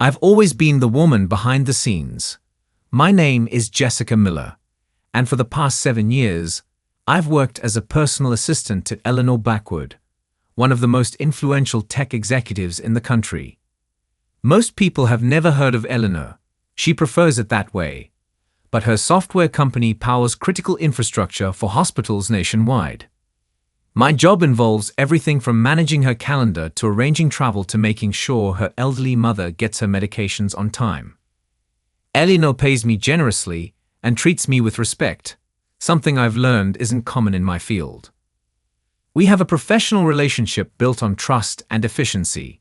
I've always been the woman behind the scenes. My name is Jessica Miller, and for the past 7 years, I've worked as a personal assistant to Eleanor Blackwood, one of the most influential tech executives in the country. Most people have never heard of Eleanor. She prefers it that way. But her software company powers critical infrastructure for hospitals nationwide. My job involves everything from managing her calendar to arranging travel to making sure her elderly mother gets her medications on time. Eleanor pays me generously and treats me with respect, something I've learned isn't common in my field. We have a professional relationship built on trust and efficiency.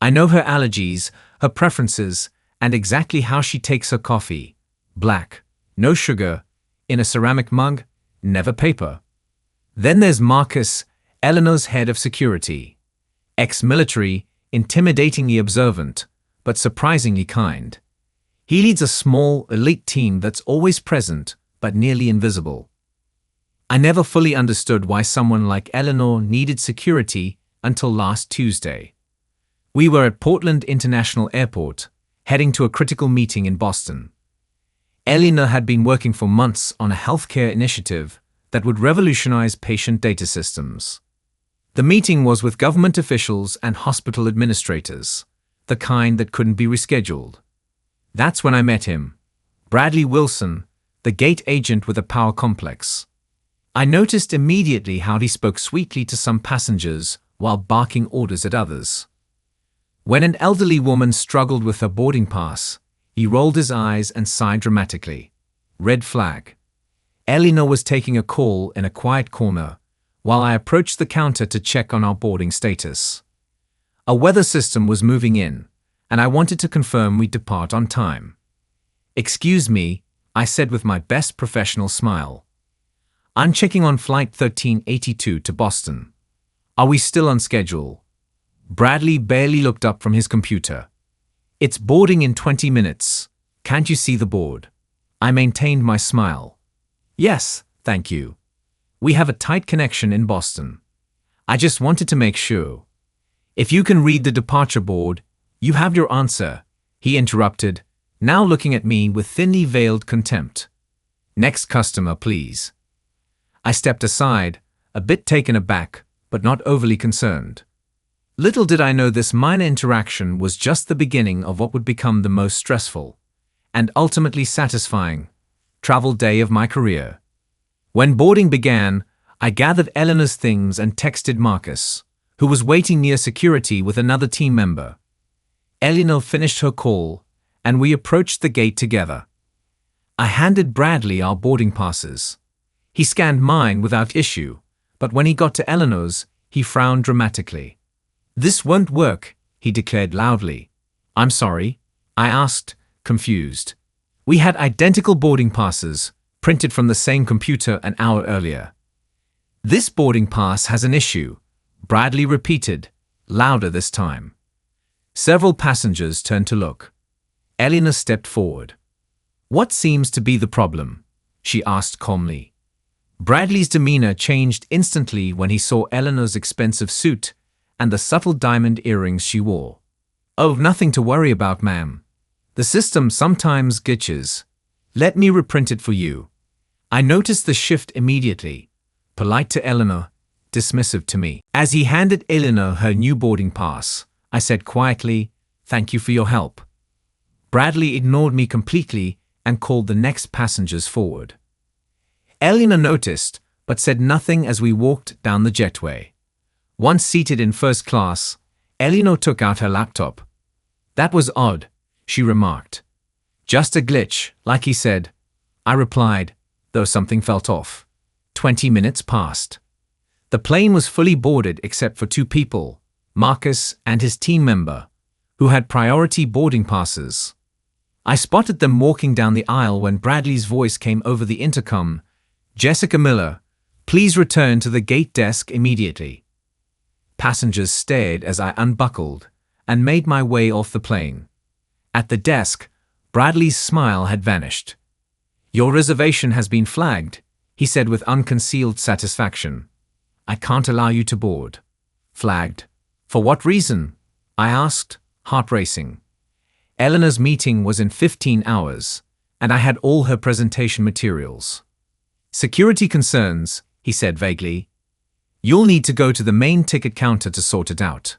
I know her allergies, her preferences, and exactly how she takes her coffee. Black, no sugar, in a ceramic mug, never paper. Then there's Marcus, Eleanor's head of security. Ex-military, intimidatingly observant, but surprisingly kind. He leads a small, elite team that's always present, but nearly invisible. I never fully understood why someone like Eleanor needed security until last Tuesday. We were at Portland International Airport, heading to a critical meeting in Boston. Eleanor had been working for months on a healthcare initiative that would revolutionize patient data systems. The meeting was with government officials and hospital administrators, the kind that couldn't be rescheduled. That's when I met him, Bradley Wilson, the gate agent with a power complex. I noticed immediately how he spoke sweetly to some passengers while barking orders at others. When an elderly woman struggled with her boarding pass, he rolled his eyes and sighed dramatically. Red flag. Eleanor was taking a call in a quiet corner, while I approached the counter to check on our boarding status. A weather system was moving in, and I wanted to confirm we'd depart on time. "Excuse me," I said with my best professional smile. "I'm checking on Flight 1382 to Boston. Are we still on schedule?" Bradley barely looked up from his computer. "It's boarding in 20 minutes. Can't you see the board?" I maintained my smile. "Yes, thank you. We have a tight connection in Boston. I just wanted to make sure. If you can read the departure board, you have your answer," he interrupted, now looking at me with thinly veiled contempt. "Next customer, please." I stepped aside, a bit taken aback, but not overly concerned. Little did I know this minor interaction was just the beginning of what would become the most stressful, and ultimately satisfying, travel day of my career. When boarding began, I gathered Eleanor's things and texted Marcus, who was waiting near security with another team member. Eleanor finished her call, and we approached the gate together. I handed Bradley our boarding passes. He scanned mine without issue, but when he got to Eleanor's, he frowned dramatically. "This won't work," he declared loudly. "I'm sorry?" I asked, confused. We had identical boarding passes, printed from the same computer an hour earlier. "This boarding pass has an issue," Bradley repeated, louder this time. Several passengers turned to look. Eleanor stepped forward. "What seems to be the problem?" she asked calmly. Bradley's demeanor changed instantly when he saw Eleanor's expensive suit and the subtle diamond earrings she wore. "Oh, nothing to worry about, ma'am. The system sometimes glitches. Let me reprint it for you." I noticed the shift immediately, polite to Eleanor, dismissive to me. As he handed Eleanor her new boarding pass, I said quietly, "Thank you for your help." Bradley ignored me completely and called the next passengers forward. Eleanor noticed, but said nothing as we walked down the jetway. Once seated in first class, Eleanor took out her laptop. "That was odd," she remarked. "Just a glitch, like he said," I replied, though something felt off. 20 minutes passed. The plane was fully boarded except for 2 people, Marcus and his team member, who had priority boarding passes. I spotted them walking down the aisle when Bradley's voice came over the intercom. "Jessica Miller, please return to the gate desk immediately." Passengers stared as I unbuckled and made my way off the plane. At the desk, Bradley's smile had vanished. "Your reservation has been flagged," he said with unconcealed satisfaction. "I can't allow you to board." "Flagged? For what reason?" I asked, heart racing. Eleanor's meeting was in 15 hours, and I had all her presentation materials. Security concerns, he said vaguely. You'll need to go to the main ticket counter to sort it out.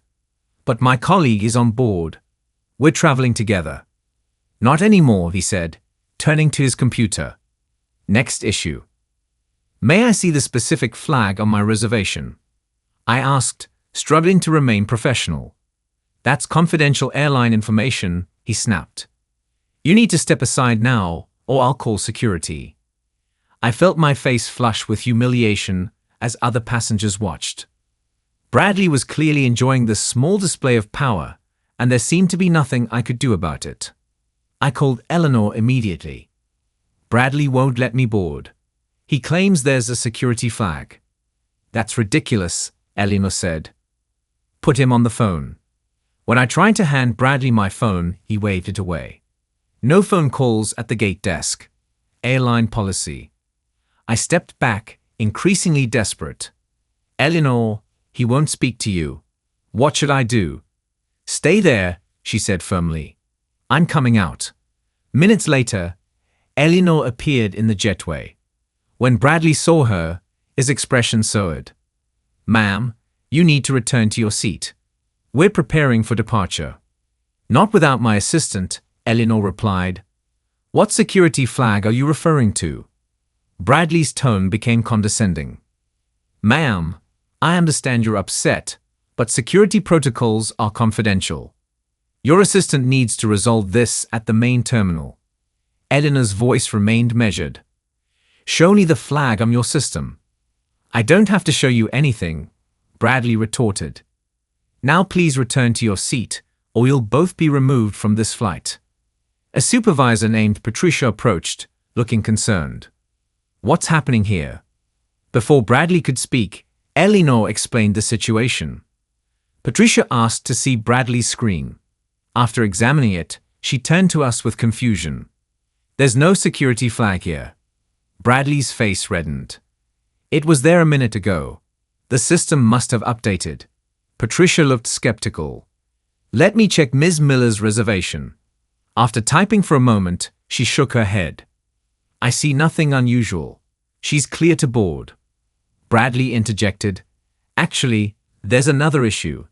But my colleague is on board. We're traveling together. Not anymore, he said, turning to his computer. Next issue. May I see the specific flag on my reservation? I asked, struggling to remain professional. That's confidential airline information, he snapped. You need to step aside now, or I'll call security. I felt my face flush with humiliation as other passengers watched. Bradley was clearly enjoying this small display of power, and there seemed to be nothing I could do about it. I called Eleanor immediately. Bradley won't let me board. He claims there's a security flag. That's ridiculous, Eleanor said. Put him on the phone. When I tried to hand Bradley my phone, he waved it away. No phone calls at the gate desk. Airline policy. I stepped back, increasingly desperate. Eleanor, he won't speak to you. What should I do? Stay there, she said firmly. I'm coming out. Minutes later, Eleanor appeared in the jetway. When Bradley saw her, his expression soured. Ma'am, you need to return to your seat. We're preparing for departure. Not without my assistant, Eleanor replied. What security flag are you referring to? Bradley's tone became condescending. Ma'am, I understand you're upset, but security protocols are confidential. Your assistant needs to resolve this at the main terminal. Eleanor's voice remained measured. Show me the flag on your system. I don't have to show you anything, Bradley retorted. Now please return to your seat, or you'll both be removed from this flight. A supervisor named Patricia approached, looking concerned. What's happening here? Before Bradley could speak, Eleanor explained the situation. Patricia asked to see Bradley's screen. After examining it, she turned to us with confusion. There's no security flag here. Bradley's face reddened. It was there a minute ago. The system must have updated. Patricia looked skeptical. Let me check Ms. Miller's reservation. After typing for a moment, she shook her head. I see nothing unusual. She's clear to board. Bradley interjected. Actually, there's another issue.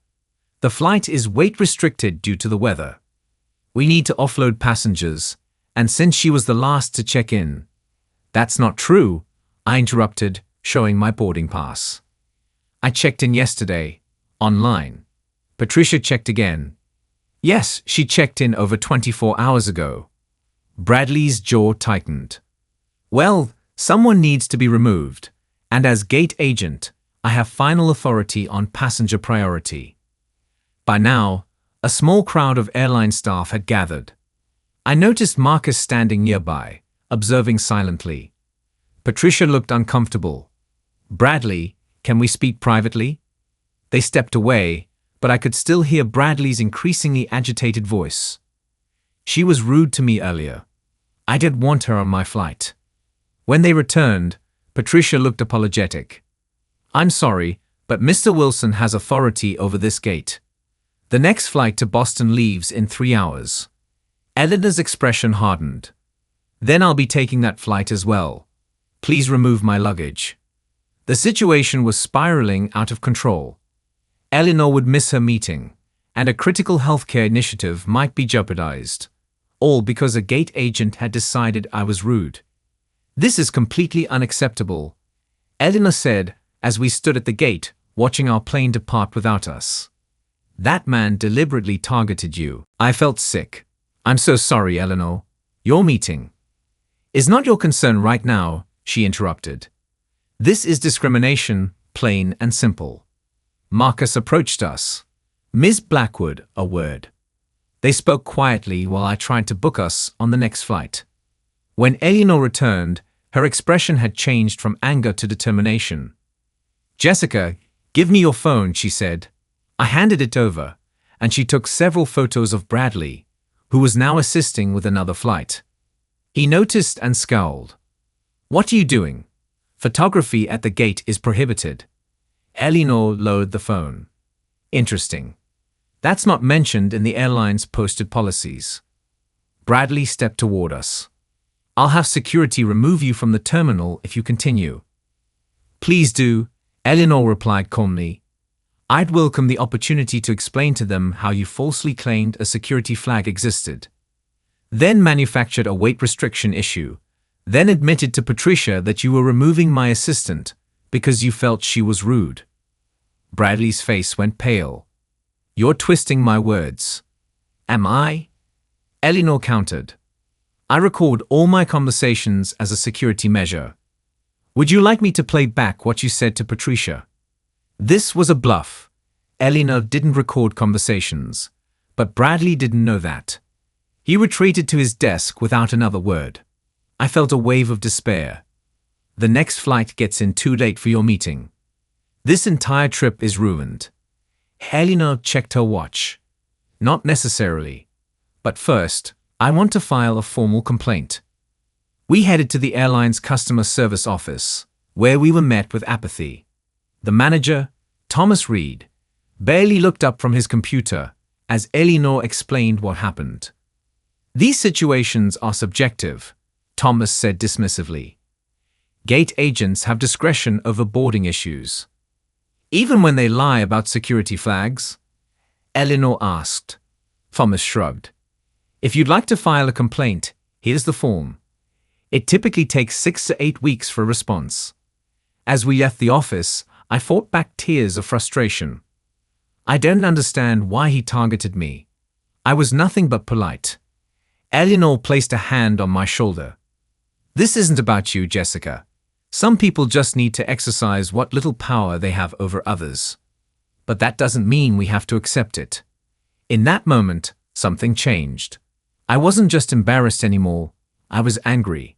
The flight is weight restricted due to the weather. We need to offload passengers, and since she was the last to check in. That's not true, I interrupted, showing my boarding pass. I checked in yesterday, online. Patricia checked again. Yes, she checked in over 24 hours ago. Bradley's jaw tightened. Well, someone needs to be removed, and as gate agent, I have final authority on passenger priority. By now, a small crowd of airline staff had gathered. I noticed Marcus standing nearby, observing silently. Patricia looked uncomfortable. Bradley, can we speak privately? They stepped away, but I could still hear Bradley's increasingly agitated voice. She was rude to me earlier. I didn't want her on my flight. When they returned, Patricia looked apologetic. I'm sorry, but Mr. Wilson has authority over this gate. The next flight to Boston leaves in 3 hours. Eleanor's expression hardened. Then I'll be taking that flight as well. Please remove my luggage. The situation was spiraling out of control. Eleanor would miss her meeting, and a critical healthcare initiative might be jeopardized, all because a gate agent had decided I was rude. This is completely unacceptable, Eleanor said as we stood at the gate, watching our plane depart without us. That man deliberately targeted you. I felt sick. I'm so sorry, Eleanor. Your meeting is not your concern right now, she interrupted. This is discrimination, plain and simple. Marcus approached us. Ms. Blackwood, a word. They spoke quietly while I tried to book us on the next flight. When Eleanor returned, her expression had changed from anger to determination. Jessica, give me your phone, she said. I handed it over, and she took several photos of Bradley, who was now assisting with another flight. He noticed and scowled. What are you doing? Photography at the gate is prohibited. Eleanor lowered the phone. Interesting. That's not mentioned in the airline's posted policies. Bradley stepped toward us. I'll have security remove you from the terminal if you continue. Please do, Eleanor replied calmly. I'd welcome the opportunity to explain to them how you falsely claimed a security flag existed. Then manufactured a weight restriction issue. Then admitted to Patricia that you were removing my assistant because you felt she was rude. Bradley's face went pale. You're twisting my words. Am I? Eleanor countered. I record all my conversations as a security measure. Would you like me to play back what you said to Patricia? This was a bluff. Eleanor didn't record conversations, but Bradley didn't know that. He retreated to his desk without another word. I felt a wave of despair. The next flight gets in too late for your meeting. This entire trip is ruined. Eleanor checked her watch. Not necessarily. But first, I want to file a formal complaint. We headed to the airline's customer service office, where we were met with apathy. The manager, Thomas Reed, barely looked up from his computer as Eleanor explained what happened. These situations are subjective, Thomas said dismissively. Gate agents have discretion over boarding issues. Even when they lie about security flags? Eleanor asked. Thomas shrugged. If you'd like to file a complaint, here's the form. It typically takes 6 to 8 weeks for a response. As we left the office, I fought back tears of frustration. I don't understand why he targeted me. I was nothing but polite. Eleanor placed a hand on my shoulder. This isn't about you, Jessica. Some people just need to exercise what little power they have over others. But that doesn't mean we have to accept it. In that moment, something changed. I wasn't just embarrassed anymore, I was angry.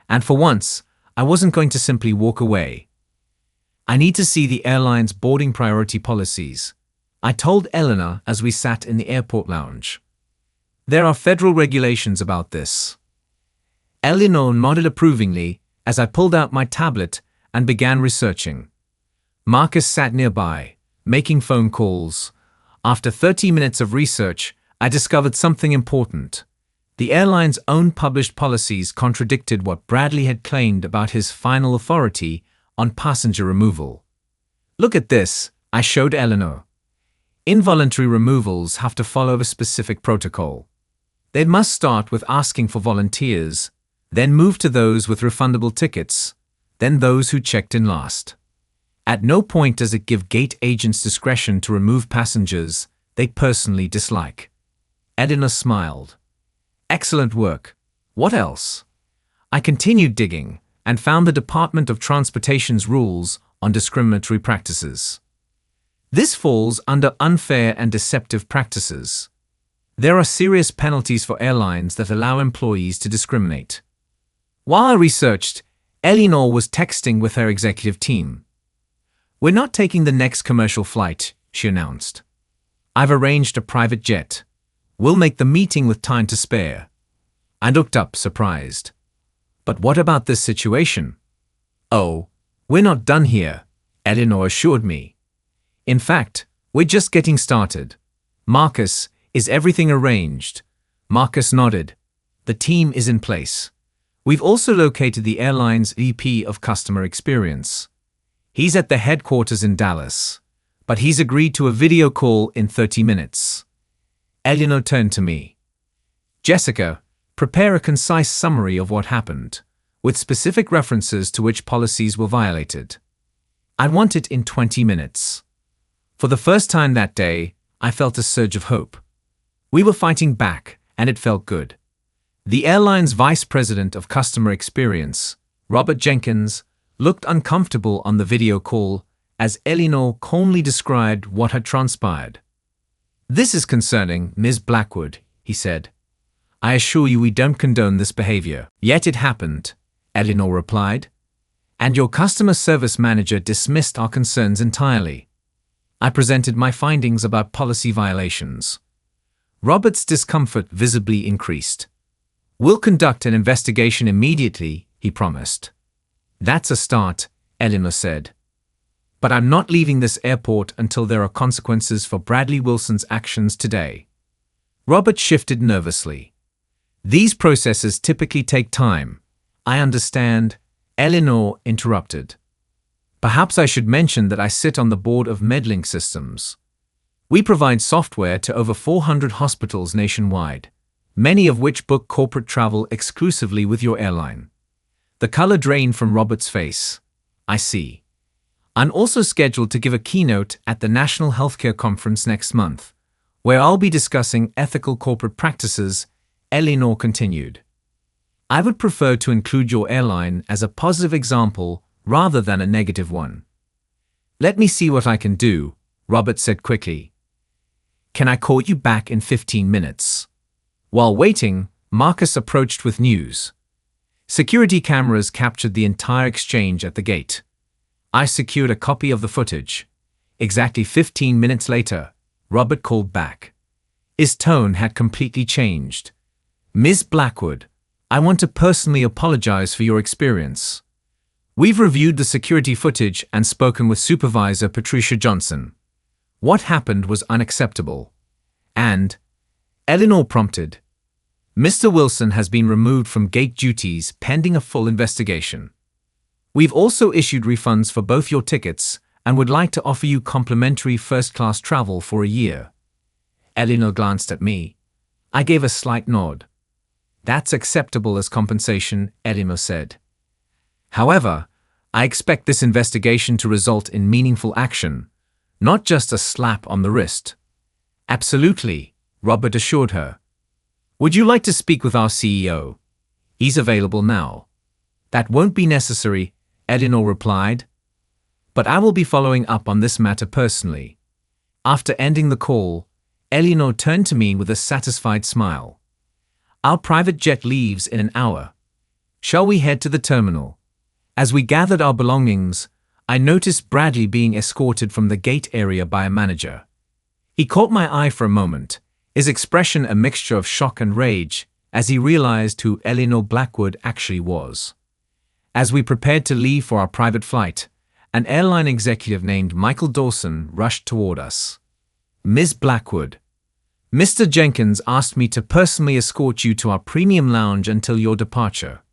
And for once, I wasn't going to simply walk away. I need to see the airline's boarding priority policies, I told Eleanor as we sat in the airport lounge. There are federal regulations about this. Eleanor nodded approvingly as I pulled out my tablet and began researching. Marcus sat nearby, making phone calls. After 30 minutes of research, I discovered something important. The airline's own published policies contradicted what Bradley had claimed about his final authority on passenger removal. Look at this, I showed Eleanor. Involuntary removals have to follow a specific protocol. They must start with asking for volunteers, then move to those with refundable tickets, then those who checked in last. At no point does it give gate agents discretion to remove passengers they personally dislike. Eleanor smiled. Excellent work. What else? I continued digging and found the Department of Transportation's rules on discriminatory practices. This falls under unfair and deceptive practices. There are serious penalties for airlines that allow employees to discriminate. While I researched, Eleanor was texting with her executive team. We're not taking the next commercial flight, she announced. I've arranged a private jet. We'll make the meeting with time to spare. I looked up, surprised. But what about this situation? Oh, we're not done here, Eleanor assured me. In fact, we're just getting started. Marcus, is everything arranged? Marcus nodded. The team is in place. We've also located the airline's VP of Customer Experience. He's at the headquarters in Dallas, but he's agreed to a video call in 30 minutes. Eleanor turned to me. Jessica, prepare a concise summary of what happened, with specific references to which policies were violated. I want it in 20 minutes. For the first time that day, I felt a surge of hope. We were fighting back, and it felt good. The airline's Vice President of Customer Experience, Robert Jenkins, looked uncomfortable on the video call as Eleanor calmly described what had transpired. This is concerning, Ms. Blackwood, he said. I assure you we don't condone this behavior. Yet it happened, Eleanor replied. And your customer service manager dismissed our concerns entirely. I presented my findings about policy violations. Robert's discomfort visibly increased. We'll conduct an investigation immediately, he promised. That's a start, Eleanor said. But I'm not leaving this airport until there are consequences for Bradley Wilson's actions today. Robert shifted nervously. These processes typically take time. I understand, Eleanor interrupted. Perhaps I should mention that I sit on the board of Medlink Systems. We provide software to over 400 hospitals nationwide, many of which book corporate travel exclusively with your airline. The color drained from Robert's face. I see. I'm also scheduled to give a keynote at the National Healthcare Conference next month, where I'll be discussing ethical corporate practices, Eleanor continued. I would prefer to include your airline as a positive example rather than a negative one. Let me see what I can do, Robert said quickly. Can I call you back in 15 minutes? While waiting, Marcus approached with news. Security cameras captured the entire exchange at the gate. I secured a copy of the footage. Exactly 15 minutes later, Robert called back. His tone had completely changed. Ms. Blackwood, I want to personally apologize for your experience. We've reviewed the security footage and spoken with Supervisor Patricia Johnson. What happened was unacceptable. And, Eleanor prompted, Mr. Wilson has been removed from gate duties pending a full investigation. We've also issued refunds for both your tickets and would like to offer you complimentary first-class travel for a year. Eleanor glanced at me. I gave a slight nod. That's acceptable as compensation, Eleanor said. However, I expect this investigation to result in meaningful action, not just a slap on the wrist. Absolutely, Robert assured her. Would you like to speak with our CEO? He's available now. That won't be necessary, Eleanor replied. But I will be following up on this matter personally. After ending the call, Eleanor turned to me with a satisfied smile. Our private jet leaves in an hour. Shall we head to the terminal? As we gathered our belongings, I noticed Bradley being escorted from the gate area by a manager. He caught my eye for a moment, his expression a mixture of shock and rage, as he realized who Eleanor Blackwood actually was. As we prepared to leave for our private flight, an airline executive named Michael Dawson rushed toward us. Ms. Blackwood, Mr. Jenkins asked me to personally escort you to our premium lounge until your departure.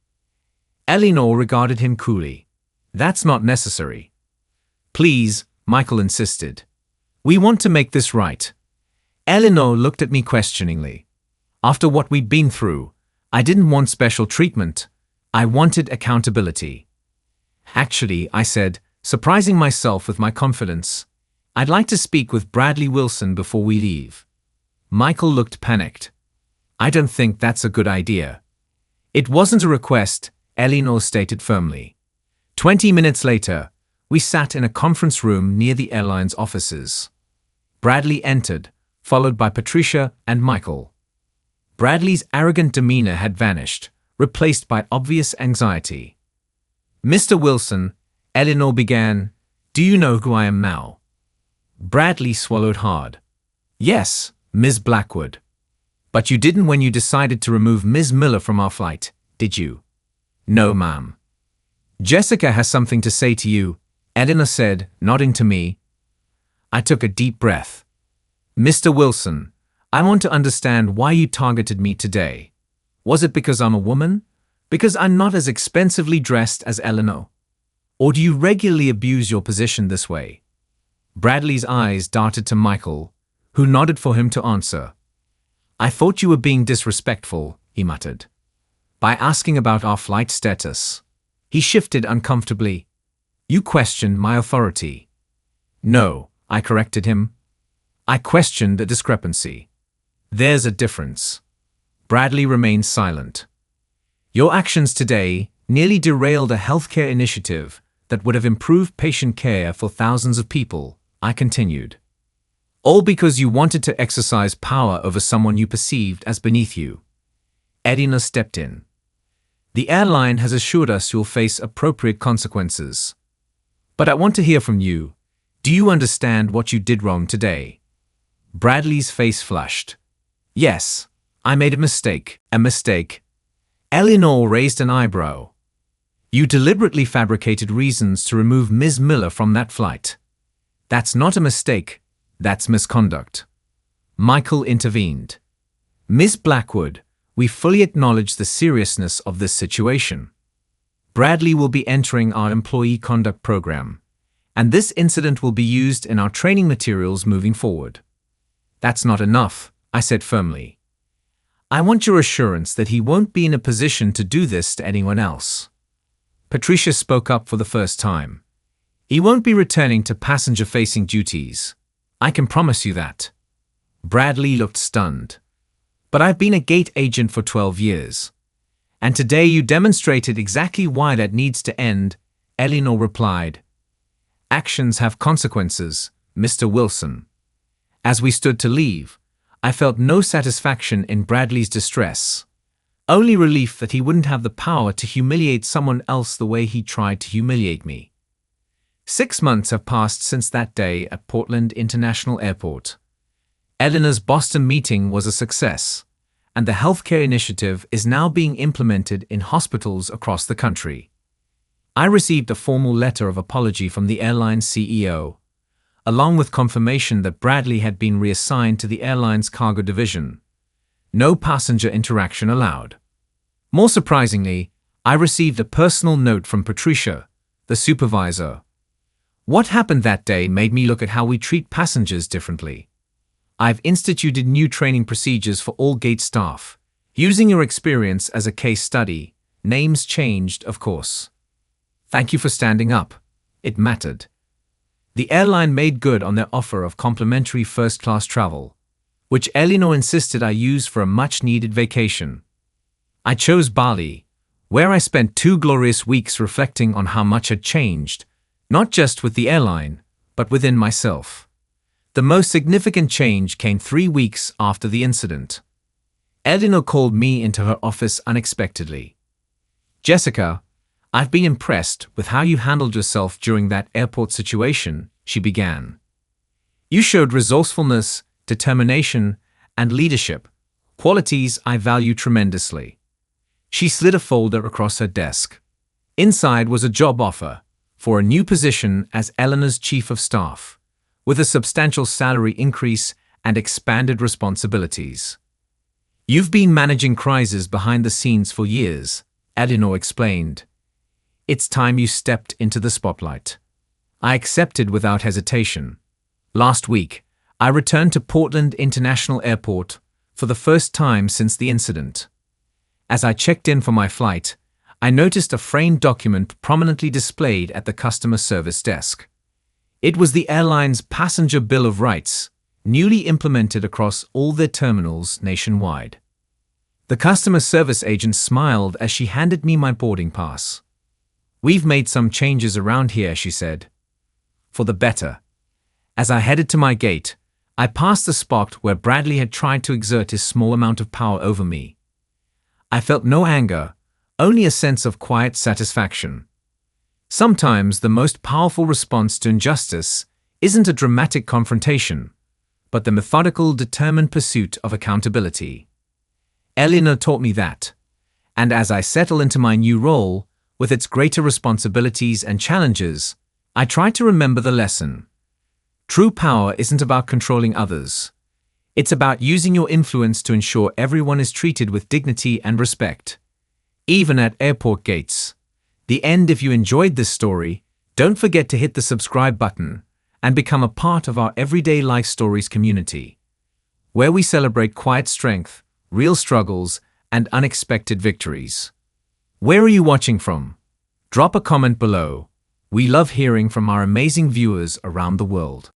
Eleanor regarded him coolly. That's not necessary. Please, Michael insisted. We want to make this right. Eleanor looked at me questioningly. After what we'd been through, I didn't want special treatment. I wanted accountability. Actually, I said, surprising myself with my confidence, I'd like to speak with Bradley Wilson before we leave. Michael looked panicked. I don't think that's a good idea. It wasn't a request, Eleanor stated firmly. 20 minutes later, we sat in a conference room near the airline's offices. Bradley entered, followed by Patricia and Michael. Bradley's arrogant demeanor had vanished, replaced by obvious anxiety. Mr. Wilson, Eleanor began, do you know who I am now? Bradley swallowed hard. Yes, Ms. Blackwood. But you didn't when you decided to remove Ms. Miller from our flight, did you? No, ma'am. Jessica has something to say to you, Eleanor said, nodding to me. I took a deep breath. Mr. Wilson, I want to understand why you targeted me today. Was it because I'm a woman? Because I'm not as expensively dressed as Eleanor? Or do you regularly abuse your position this way? Bradley's eyes darted to Michael, who nodded for him to answer. I thought you were being disrespectful, he muttered. By asking about our flight status. He shifted uncomfortably. You questioned my authority. No, I corrected him. I questioned a discrepancy. There's a difference. Bradley remained silent. Your actions today nearly derailed a healthcare initiative that would have improved patient care for thousands of people, I continued. All because you wanted to exercise power over someone you perceived as beneath you. Edina stepped in. The airline has assured us you'll face appropriate consequences. But I want to hear from you. Do you understand what you did wrong today? Bradley's face flushed. Yes, I made a mistake. A mistake. Eleanor raised an eyebrow. You deliberately fabricated reasons to remove Ms. Miller from that flight. That's not a mistake, that's misconduct. Michael intervened. Ms. Blackwood, we fully acknowledge the seriousness of this situation. Bradley will be entering our employee conduct program, and this incident will be used in our training materials moving forward. That's not enough, I said firmly. I want your assurance that he won't be in a position to do this to anyone else. Patricia spoke up for the first time. He won't be returning to passenger-facing duties. I can promise you that. Bradley looked stunned. But I've been a gate agent for 12 years. And today you demonstrated exactly why that needs to end, Eleanor replied. Actions have consequences, Mr. Wilson. As we stood to leave, I felt no satisfaction in Bradley's distress. Only relief that he wouldn't have the power to humiliate someone else the way he tried to humiliate me. 6 months have passed since that day at Portland International Airport. Eleanor's Boston meeting was a success, and the healthcare initiative is now being implemented in hospitals across the country. I received a formal letter of apology from the airline CEO, along with confirmation that Bradley had been reassigned to the airline's cargo division. No passenger interaction allowed. More surprisingly, I received a personal note from Patricia, the supervisor. What happened that day made me look at how we treat passengers differently. I've instituted new training procedures for all gate staff, using your experience as a case study. Names changed, of course. Thank you for standing up. It mattered. The airline made good on their offer of complimentary first-class travel, which Eleanor insisted I use for a much-needed vacation. I chose Bali, where I spent 2 glorious weeks reflecting on how much had changed, not just with the airline, but within myself. The most significant change came 3 weeks after the incident. Eleanor called me into her office unexpectedly. Jessica, I've been impressed with how you handled yourself during that airport situation, she began. You showed resourcefulness, determination, and leadership, qualities I value tremendously. She slid a folder across her desk. Inside was a job offer for a new position as Eleanor's chief of staff, with a substantial salary increase and expanded responsibilities. You've been managing crises behind the scenes for years, Eleanor explained. It's time you stepped into the spotlight. I accepted without hesitation. Last week, I returned to Portland International Airport for the first time since the incident. As I checked in for my flight, I noticed a framed document prominently displayed at the customer service desk. It was the airline's Passenger Bill of Rights, newly implemented across all their terminals nationwide. The customer service agent smiled as she handed me my boarding pass. We've made some changes around here, she said. For the better. As I headed to my gate, I passed the spot where Bradley had tried to exert his small amount of power over me. I felt no anger, only a sense of quiet satisfaction. Sometimes the most powerful response to injustice isn't a dramatic confrontation, but the methodical, determined pursuit of accountability. Eleanor taught me that, and as I settle into my new role, with its greater responsibilities and challenges, I try to remember the lesson. True power isn't about controlling others. It's about using your influence to ensure everyone is treated with dignity and respect. Even at airport gates. The end. If you enjoyed this story, don't forget to hit the subscribe button and become a part of our Everyday Life Stories community, where we celebrate quiet strength, real struggles, and unexpected victories. Where are you watching from? Drop a comment below. We love hearing from our amazing viewers around the world.